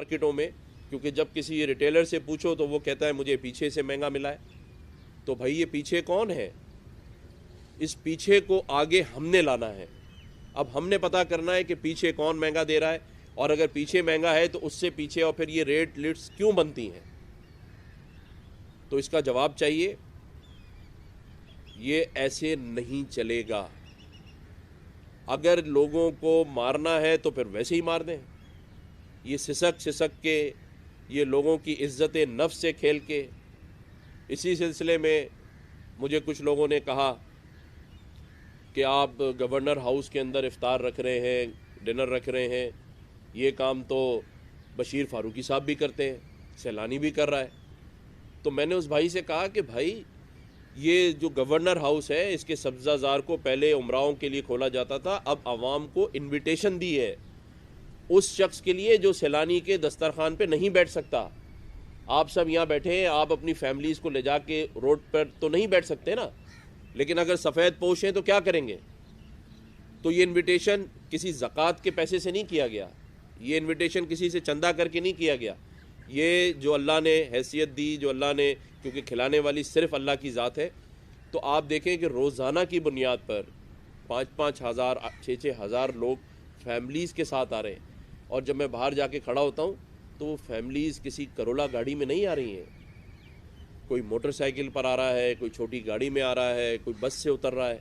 مارکیٹوں میں، کیونکہ جب کسی ریٹیلر سے پوچھو تو وہ کہتا ہے مجھے پیچھے سے مہنگا ملا ہے. تو بھائی یہ پیچھے کون ہے؟ اس پیچھے کو آگے ہم نے لانا ہے. اب ہم نے پتہ کرنا ہے کہ پیچھے کون مہنگا دے رہا ہے، اور اگر پیچھے مہنگا ہے تو اس سے پیچھے اور پھر یہ ریٹ لسٹس کیوں بنتی ہیں. تو اس کا جواب چاہیے. یہ ایسے نہیں چلے گا. اگر لوگوں کو مارنا ہے تو پھر ویسے ہی مار دیں. یہ سسک کے، یہ لوگوں کی عزت نفس سے کھیل کے. اسی سلسلے میں مجھے کچھ لوگوں نے کہا کہ آپ گورنر ہاؤس کے اندر افطار رکھ رہے ہیں، ڈنر رکھ رہے ہیں، یہ کام تو بشیر فاروقی صاحب بھی کرتے ہیں، سیلانی بھی کر رہا ہے. تو میں نے اس بھائی سے کہا کہ بھائی یہ جو گورنر ہاؤس ہے اس کے سبزہ زار کو پہلے عمراؤں کے لیے کھولا جاتا تھا، اب عوام کو انویٹیشن دی ہے اس شخص کے لیے جو سیلانی کے دسترخوان پہ نہیں بیٹھ سکتا. آپ سب یہاں بیٹھے ہیں، آپ اپنی فیملیز کو لے جا کے روڈ پر تو نہیں بیٹھ سکتے نا، لیکن اگر سفید پوش ہیں تو کیا کریں گے؟ تو یہ انویٹیشن کسی زکوٰۃ کے پیسے سے نہیں کیا گیا، یہ انویٹیشن کسی سے چندہ کر کے نہیں کیا گیا. یہ جو اللہ نے حیثیت دی، جو اللہ نے، کیونکہ کھلانے والی صرف اللہ کی ذات ہے. تو آپ دیکھیں کہ روزانہ کی بنیاد پر 5,000 6,000 لوگ فیملیز کے ساتھ آ رہے ہیں. اور جب میں باہر جا کے کھڑا ہوتا ہوں تو وہ فیملیز کسی کرولا گاڑی میں نہیں آ رہی ہیں، کوئی موٹر سائیکل پر آ رہا ہے، کوئی چھوٹی گاڑی میں آ رہا ہے، کوئی بس سے اتر رہا ہے.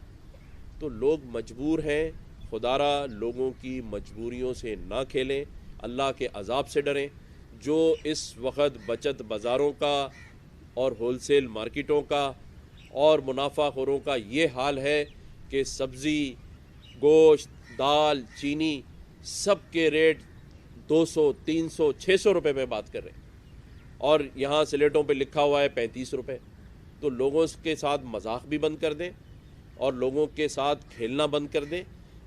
تو لوگ مجبور ہیں. خدا را لوگوں کی مجبوریوں سے نہ کھیلیں، اللہ کے عذاب سے ڈریں. جو اس وقت بچت بازاروں کا اور ہول سیل مارکیٹوں کا اور منافع خوروں کا یہ حال ہے کہ سبزی، گوشت، دال، چینی سب کے ریٹ 200، 300، 600 روپے میں بات کر رہے ہیں، اور یہاں سلیٹوں پہ لکھا ہوا ہے 35 روپے. تو لوگوں کے ساتھ مذاق بھی بند کر دیں اور لوگوں کے ساتھ کھیلنا بند کر دیں.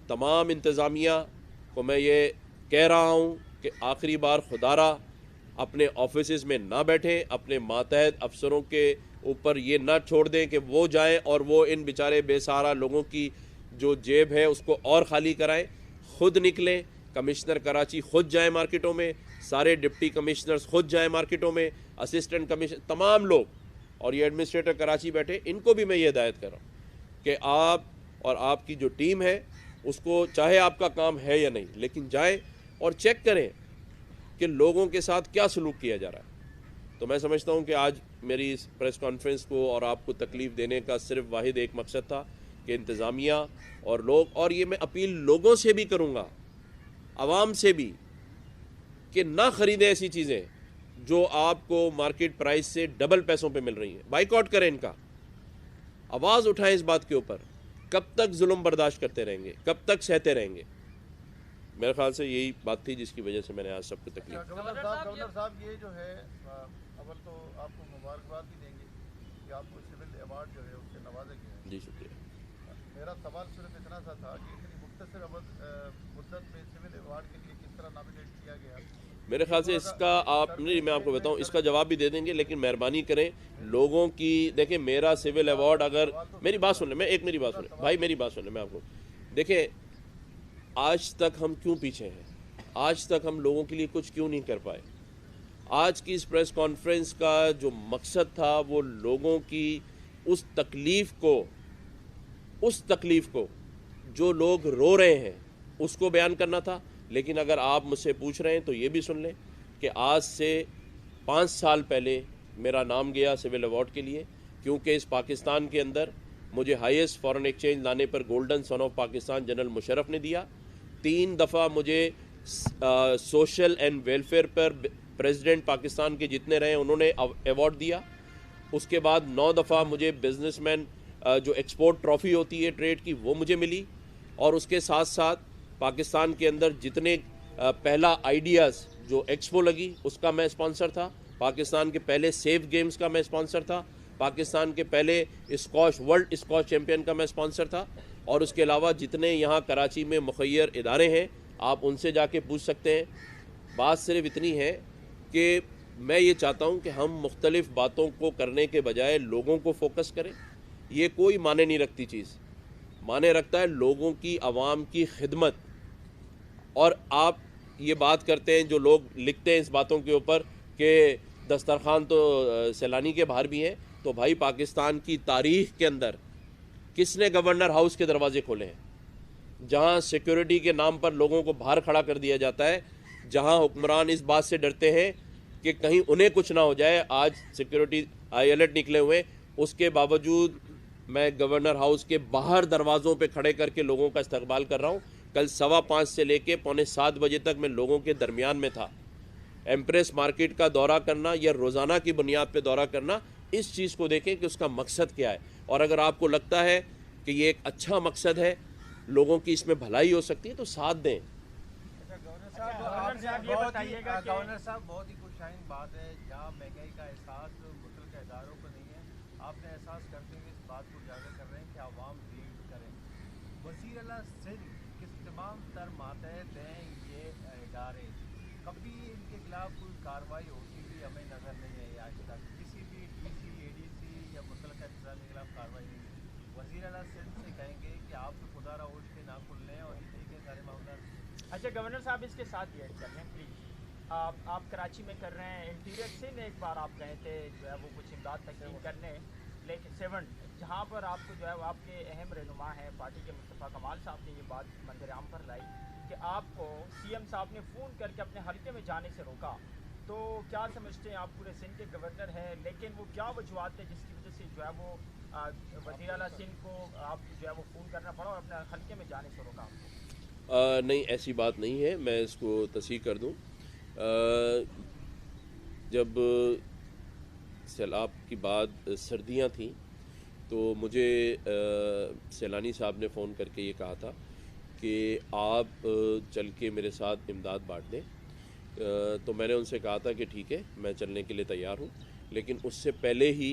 تمام انتظامیہ کو میں یہ کہہ رہا ہوں کہ آخری بار خدا را اپنے آفیسز میں نہ بیٹھیں، اپنے ماتحت افسروں کے اوپر یہ نہ چھوڑ دیں کہ وہ جائیں اور وہ ان بیچارے بے سہارا لوگوں کی جو جیب ہے اس کو اور خالی کرائیں. خود نکلیں. کمشنر کراچی خود جائیں مارکیٹوں میں، سارے ڈپٹی کمشنرز خود جائیں مارکیٹوں میں، اسسٹنٹ کمشنر، تمام لوگ، اور یہ ایڈمنسٹریٹر کراچی بیٹھے، ان کو بھی میں یہ ہدایت کر رہا ہوں کہ آپ اور آپ کی جو ٹیم ہے اس کو، چاہے آپ کا کام ہے یا نہیں، لیکن جائیں اور چیک کریں کہ لوگوں کے ساتھ کیا سلوک کیا جا رہا ہے. تو میں سمجھتا ہوں کہ آج میری اس پریس کانفرنس کو اور آپ کو تکلیف دینے کا صرف واحد ایک مقصد تھا کہ انتظامیہ اور لوگ، اور یہ میں اپیل لوگوں سے بھی کروں گا، عوام سے بھی، کہ نہ خریدیں ایسی چیزیں جو آپ کو مارکیٹ پرائس سے ڈبل پیسوں پہ مل رہی ہیں. بائیکاٹ کریں ان کا. آواز اٹھائیں اس بات کے اوپر. کب تک ظلم برداشت کرتے رہیں گے؟ کب تک سہتے رہیں گے؟ میرے خیال سے یہی بات تھی جس کی وجہ سے میں نے آج سب کو تکلیف. گورنر صاحب یہ جو ہے، اول تو آپ کو مبارکباد بھی دیں گے کہ آپ کو سول ایوارڈ جو ہے اس سے نوازا گیا ہے. جی شکریہ. میرا سوال صرف اتنا سا تھا کہ اتنی مختصر مدت میں سول ایوارڈ کے لیے کس طرح نامینیٹ کیا گیا؟ میرے خیال سے اس کا آپ نہیں، میں آپ کو بتاؤں اس کا جواب بھی دے دیں گے، لیکن مہربانی کریں لوگوں کی. دیکھیں میرا سول ایوارڈ، اگر میری بات سن لیں، میں ایک میری بات سن لیں بھائی، میری بات سن لیں. میں آپ کو دیکھیں آج تک ہم کیوں پیچھے ہیں، آج تک ہم لوگوں کے لیے کچھ کیوں نہیں کر پائے. آج کی اس پریس کانفرنس کا جو مقصد تھا وہ لوگوں کی اس تکلیف کو جو لوگ رو رہے ہیں اس کو بیان کرنا تھا. لیکن اگر آپ مجھ سے پوچھ رہے ہیں تو یہ بھی سن لیں کہ آج سے 5 سال پہلے میرا نام گیا سول ایوارڈ کے لیے، کیونکہ اس پاکستان کے اندر مجھے ہائیسٹ فارن ایکسچینج لانے پر golden son of Pakistan general Musharraf نے دیا. 3 دفعہ مجھے سوشل اینڈ ویلفیئر پر پریزیڈنٹ پاکستان کے جتنے رہے انہوں نے ایوارڈ دیا. اس کے بعد 9 دفعہ مجھے بزنس مین جو ایکسپورٹ ٹرافی ہوتی ہے ٹریڈ کی وہ مجھے ملی. اور اس کے ساتھ ساتھ پاکستان کے اندر جتنے پہلا آئیڈیاز جو ایکسپو لگی اس کا میں اسپانسر تھا. پاکستان کے پہلے سیف گیمز کا میں اسپانسر تھا. پاکستان کے پہلے ورلڈ اسکواش چیمپئن کا میں اسپانسر تھا. اور اس کے علاوہ جتنے یہاں کراچی میں مخیر ادارے ہیں آپ ان سے جا کے پوچھ سکتے ہیں. بات صرف اتنی ہے کہ میں یہ چاہتا ہوں کہ ہم مختلف باتوں کو کرنے کے بجائے لوگوں کو فوکس کریں. یہ کوئی معنی نہیں رکھتی چیز. معنی رکھتا ہے لوگوں کی، عوام کی خدمت. اور آپ یہ بات کرتے ہیں جو لوگ لکھتے ہیں اس باتوں کے اوپر کہ دسترخوان تو سیلانی کے باہر بھی ہیں، تو بھائی پاکستان کی تاریخ کے اندر کس نے گورنر ہاؤس کے دروازے کھولے ہیں؟ جہاں سیکیورٹی کے نام پر لوگوں کو باہر کھڑا کر دیا جاتا ہے، جہاں حکمران اس بات سے ڈرتے ہیں کہ کہیں انہیں کچھ نہ ہو جائے. آج سیکیورٹی ہائی الرٹ نکلے ہوئے، اس کے باوجود میں گورنر ہاؤس کے باہر دروازوں پہ کھڑے کر کے لوگوں کا استقبال کر رہا ہوں. کل 5:15 سے لے کے 6:45 بجے تک میں لوگوں کے درمیان میں تھا. ایمپریس مارکیٹ کا دورہ کرنا یا روزانہ کی بنیاد پہ دورہ کرنا، اس چیز کو دیکھیں کہ اس کا مقصد کیا ہے، اور اگر آپ کو لگتا ہے کہ یہ ایک اچھا مقصد ہے، لوگوں کی اس میں بھلائی ہو سکتی ہے، تو ساتھ دیں. گورنر صاحب بہت ہی خوشائن بات ہے، جہاں مہنگائی کا احساس متعلقہ اداروں کو نہیں ہے، آپ نے احساس کرتے ہوئے اس بات کو اجاگر کر رہے ہیں کہ عوام لیڈ کریں. وزیر اعلیٰ سندھ کس تمام تر ماتحت ہیں یہ ادارے، کبھی ان کے خلاف کوئی کارروائی ہوتی ہوئی ہمیں نظر نہیں آئی آج تک، کسی بھی ڈی سی اے ڈی سی یا متعلقہ انتظامیہ کے خلاف کارروائی نہیں ہوئی. وزیر اعلیٰ سندھ سے کہیں گے کہ آپ تو خدا را ہوش کے نہ کھل لیں اور یہ دیکھیں سارے معاملات. اچھا گورنر صاحب اس کے ساتھ یہ ایڈ کر لیں پلیز. آپ کراچی میں کر رہے ہیں، انٹیریئر سے ایک بار آپ گئے تھے جو ہے وہ کچھ امداد تقسیم کرنے، لیکن 7 جہاں پر آپ کو جو ہے وہ آپ کے اہم رہنما ہیں پارٹی کے مصطفیٰ کمال صاحب نے یہ بات منظر عام پر لائی کہ آپ کو سی ایم صاحب نے فون کر کے اپنے حلقے میں جانے سے روکا. تو کیا سمجھتے ہیں، آپ پورے سندھ کے گورنر ہیں، لیکن وہ کیا وجوہات ہیں جس کی وجہ سے جو ہے وہ وزیر اعلیٰ سندھ کو آپ جو ہے وہ فون کرنا پڑا اور اپنے حلقے میں جانے سے روکا آپ کو؟ نہیں، ایسی بات نہیں ہے، میں اس کو تصحیح کر دوں. جب سیلاب کی بعد سردیاں تھیں تو مجھے سیلانی صاحب نے فون کر کے یہ کہا تھا کہ آپ چل کے میرے ساتھ امداد بانٹ دیں. تو میں نے ان سے کہا تھا کہ ٹھیک ہے، میں چلنے کے لیے تیار ہوں. لیکن اس سے پہلے ہی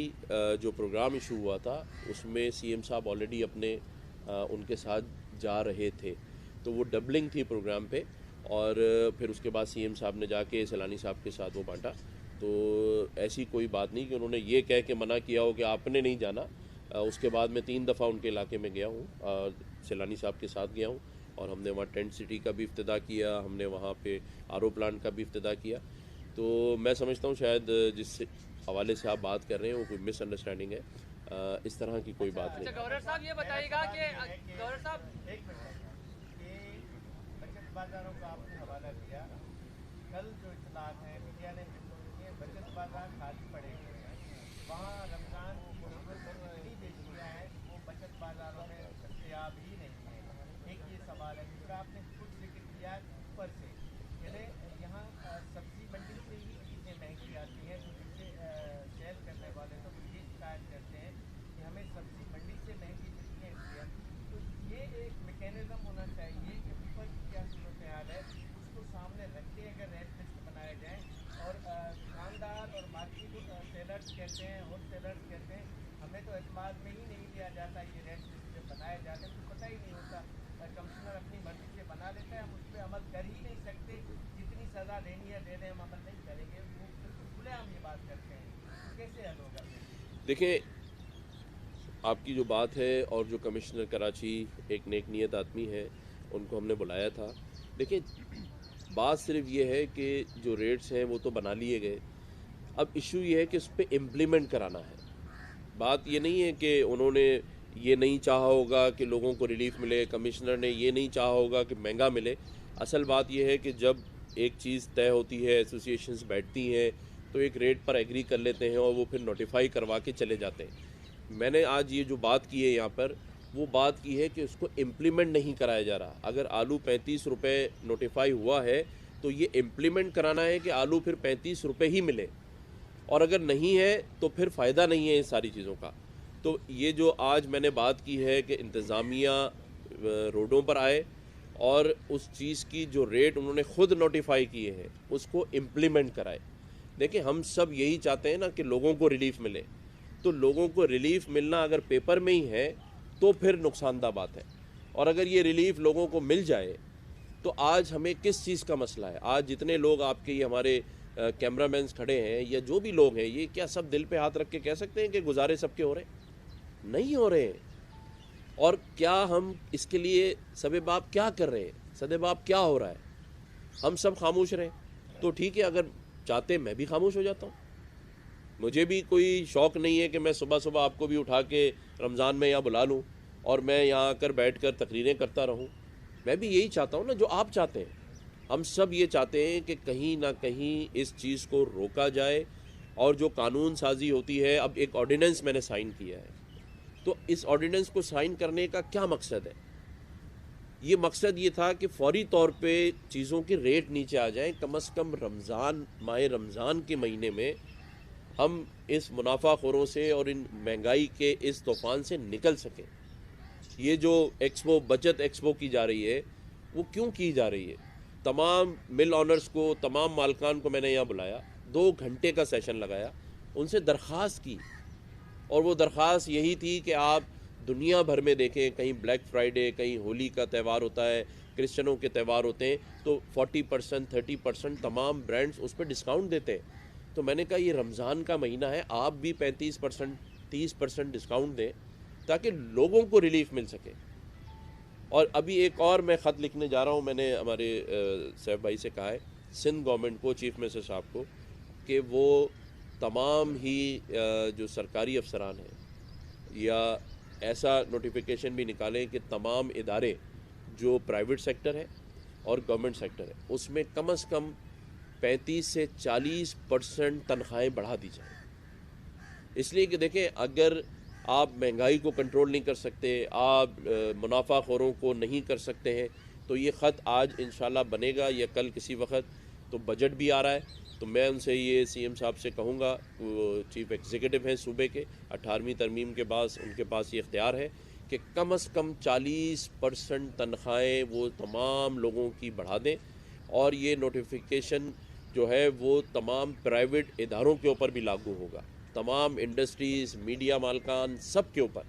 جو پروگرام ایشو ہوا تھا اس میں سی ایم صاحب آلریڈی اپنے ان کے ساتھ جا رہے تھے، تو وہ ڈبلنگ تھی پروگرام پہ، اور پھر اس کے بعد سی ایم صاحب نے جا کے سیلانی صاحب کے ساتھ وہ بانٹا. تو ایسی کوئی بات نہیں کہ انہوں نے یہ کہہ کے منع کیا ہو کہ آپ نے نہیں جانا. اس کے بعد میں 3 دفعہ ان کے علاقے میں گیا ہوں، سیلانی صاحب کے ساتھ گیا ہوں، اور ہم نے وہاں ٹینٹ سٹی کا بھی افتتاح کیا، ہم نے وہاں پہ آر او پلانٹ کا بھی افتتاح کیا. تو میں سمجھتا ہوں شاید جس حوالے سے آپ بات کر رہے ہیں وہ کوئی مس انڈرسٹینڈنگ ہے، اس طرح کی کوئی بات نہیں. گورنر صاحب یہ بتائیے گا کہ گورنر صاحب ایک منٹ کہ بچت بازاروں کا آپ نے حوالہ دیا، کل جو اطلاعات ہیں میڈیا نے یہ بچت بازار خالی پڑے ہوئے ہیں، وہاں رمضان کی ضرورت اتنی بیچیاں ہیں وہ بچت بازاروں میں دستیاب ہی نہیں ہے. ایک یہ سوال ہے. دوسرا آپ نے خود ذکر کیا اوپر سے، یعنی یہاں سبزی منڈی سے ہی چیزیں مہنگی آتی ہیں، تو جن سے سیل کرنے والے تو یہ شکایت کرتے ہیں کہ ہمیں سبزی منڈی سے مہنگی ملتی ہے. تو یہ ایک میکینزم ہونا چاہیے کہ اوپر کی کیا صورتحال ہے اس کو سامنے رکھ کے اگر ریٹ لسٹ بنائے جائیں، اور دکاندار اور مارکیٹ سیلرز کہتے ہیں، ہول سیلرز کہتے ہیں ہمیں تو اعتماد میں ہی نہیں لیا جاتا، یہ ریٹ لسٹ جب بنائے جاتے ہیں تو پتہ ہی نہیں ہوتا، کمشنر اپنی مرضی سے بنا لیتا ہے، ہم اس پہ عمل کر ہی نہیں سکتے، جتنی سزا دینی ہے دے دیں، ہم عمل نہیں کریں گے. وہ بالکل کھلے عام یہ بات کرتے ہیں، کیسے حل ہوگا؟ دیکھیں، آپ کی جو بات ہے اور جو کمشنر کراچی ایک نیک نیت آدمی ہے، ان کو ہم نے بلایا تھا. دیکھیں، بات صرف یہ ہے کہ جو ریٹس ہیں وہ تو بنا لیے گئے، اب ایشو یہ ہے کہ اس پہ امپلیمنٹ کرانا ہے. بات یہ نہیں ہے کہ انہوں نے یہ نہیں چاہا ہوگا کہ لوگوں کو ریلیف ملے، کمشنر نے یہ نہیں چاہا ہوگا کہ مہنگا ملے. اصل بات یہ ہے کہ جب ایک چیز طے ہوتی ہے، ایسوسیشنز بیٹھتی ہیں تو ایک ریٹ پر ایگری کر لیتے ہیں اور وہ پھر نوٹیفائی کروا کے چلے جاتے ہیں. میں نے آج یہ جو بات کی ہے یہاں پر، وہ بات کی ہے کہ اس کو امپلیمنٹ نہیں کرایا جا رہا. اگر آلو 35 روپے نوٹیفائی ہوا ہے تو یہ امپلیمنٹ کرانا ہے کہ آلو پھر 35 روپے ہی ملے، اور اگر نہیں ہے تو پھر فائدہ نہیں ہے ان ساری چیزوں کا. تو یہ جو آج میں نے بات کی ہے کہ انتظامیہ روڈوں پر آئے اور اس چیز کی جو ریٹ انہوں نے خود نوٹیفائی کیے ہیں اس کو امپلیمنٹ کرائے. دیکھیں، ہم سب یہی چاہتے ہیں نا کہ لوگوں کو ریلیف ملے، تو لوگوں کو ریلیف ملنا اگر پیپر میں ہی ہے تو پھر نقصان دہ بات ہے. اور اگر یہ ریلیف لوگوں کو مل جائے تو آج ہمیں کس چیز کا مسئلہ ہے؟ آج جتنے لوگ آپ کے یہ ہمارے کیمرہ مینز کھڑے ہیں یا جو بھی لوگ ہیں، یہ کیا سب دل پہ ہاتھ رکھ کے کہہ سکتے ہیں کہ گزارے سب کے ہو رہے ہیں؟ نہیں ہو رہے ہیں. اور کیا ہم اس کے لیے سبب آپ کیا کر رہے ہیں؟ سبب آپ کیا ہو رہا ہے؟ ہم سب خاموش رہیں تو ٹھیک ہے، اگر چاہتے میں بھی خاموش ہو جاتا ہوں. مجھے بھی کوئی شوق نہیں ہے کہ میں صبح صبح آپ کو بھی اٹھا کے رمضان میں یہاں بلا لوں اور میں یہاں آ کر بیٹھ کر تقریریں کرتا رہوں. میں بھی یہی چاہتا ہوں نا جو آپ چاہتے ہیں. ہم سب یہ چاہتے ہیں کہ کہیں نہ کہیں اس چیز کو روکا جائے، اور جو قانون سازی ہوتی ہے، اب ایک آرڈیننس میں نے سائن کیا ہے، تو اس آرڈیننس کو سائن کرنے کا کیا مقصد ہے؟ یہ مقصد یہ تھا کہ فوری طور پہ چیزوں کی ریٹ نیچے آ جائیں، کم از کم ماہ رمضان کے مہینے میں ہم اس منافع خوروں سے اور ان مہنگائی کے اس طوفان سے نکل سکیں. یہ جو ایکسپو، بچت ایکسپو کی جا رہی ہے، وہ کیوں کی جا رہی ہے؟ تمام مل آنرز کو، تمام مالکان کو میں نے یہاں بلایا، 2 گھنٹے کا سیشن لگایا، ان سے درخواست کی، اور وہ درخواست یہی تھی کہ آپ دنیا بھر میں دیکھیں، کہیں بلیک فرائیڈے، کہیں ہولی کا تہوار ہوتا ہے، کرسچنوں کے تہوار ہوتے ہیں، تو 40%، 30% تمام برانڈز اس پہ ڈسکاؤنٹ دیتے ہیں. تو میں نے کہا یہ رمضان کا مہینہ ہے، آپ بھی 35%، 30% ڈسکاؤنٹ دیں تاکہ لوگوں کو ریلیف مل سکے. اور ابھی ایک اور میں خط لکھنے جا رہا ہوں، میں نے ہمارے سیف بھائی سے کہا ہے سندھ گورنمنٹ کو، چیف منسٹر صاحب کو، کہ وہ تمام ہی جو سرکاری افسران ہیں یا ایسا نوٹیفیکیشن بھی نکالیں کہ تمام ادارے جو پرائیویٹ سیکٹر ہے اور گورنمنٹ سیکٹر ہے اس میں کم از کم 35 سے 40% تنخواہیں بڑھا دی جائیں. اس لیے کہ دیکھیں، اگر آپ مہنگائی کو کنٹرول نہیں کر سکتے، آپ منافع خوروں کو نہیں کر سکتے ہیں، تو یہ خط آج انشاءاللہ بنے گا یا کل کسی وقت. تو بجٹ بھی آ رہا ہے، تو میں ان سے یہ سی ایم صاحب سے کہوں گا، وہ چیف ایگزیکٹو ہیں صوبے کے، 18ویں ترمیم کے بعد ان کے پاس یہ اختیار ہے کہ کم از کم 40% تنخواہیں وہ تمام لوگوں کی بڑھا دیں. اور یہ نوٹیفیکیشن جو ہے وہ تمام پرائیویٹ اداروں کے اوپر بھی لاگو ہوگا، تمام انڈسٹریز، میڈیا مالکان، سب کے اوپر،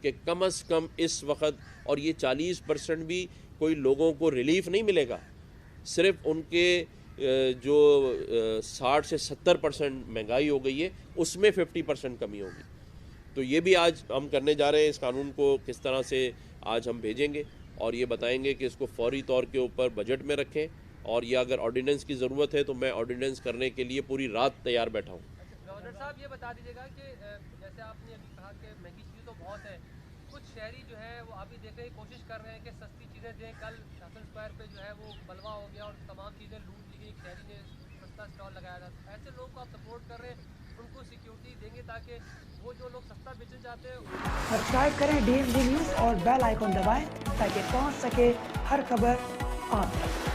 کہ کم از کم اس وقت. اور یہ 40% بھی کوئی لوگوں کو ریلیف نہیں ملے گا، صرف ان کے جو 60 سے 70% مہنگائی ہو گئی ہے اس میں 50% کمی ہوگی. تو یہ بھی آج ہم کرنے جا رہے ہیں. اس قانون کو کس طرح سے آج ہم بھیجیں گے اور یہ بتائیں گے کہ اس کو فوری طور کے اوپر بجٹ میں رکھیں، اور یہ اگر آرڈیننس کی ضرورت ہے تو میں آرڈیننس کرنے کے لیے پوری رات تیار بیٹھا ہوں. گورنر صاحب یہ بتا دیجیے گا کہ جیسے آپ نے ابھی کہا کہ مہنگی چیزیں تو بہت ہیں، کچھ شہری جو ہے وہ ابھی دیکھ رہے کوشش کر رہے ہیں کہ سستی چیزیں دیں. کل شاسن اسکوائر پہ جو ہے وہ بلوا ہو گیا اور تمام چیزیں لوٹ لی گئی، ایک شہری نے سستا اسٹال لگایا تھا. ایسے لوگوں کو آپ سپورٹ کر رہے ہیں، ان کو سیکیورٹی دیں گے تاکہ وہ جو لوگ سستا بیچنا چاہتے ہیں. سبسکرائب کریں DMZ نیوز اور بیل آئیکن دبائیں تاکہ پہنچ سکے ہر خبر آپ تک.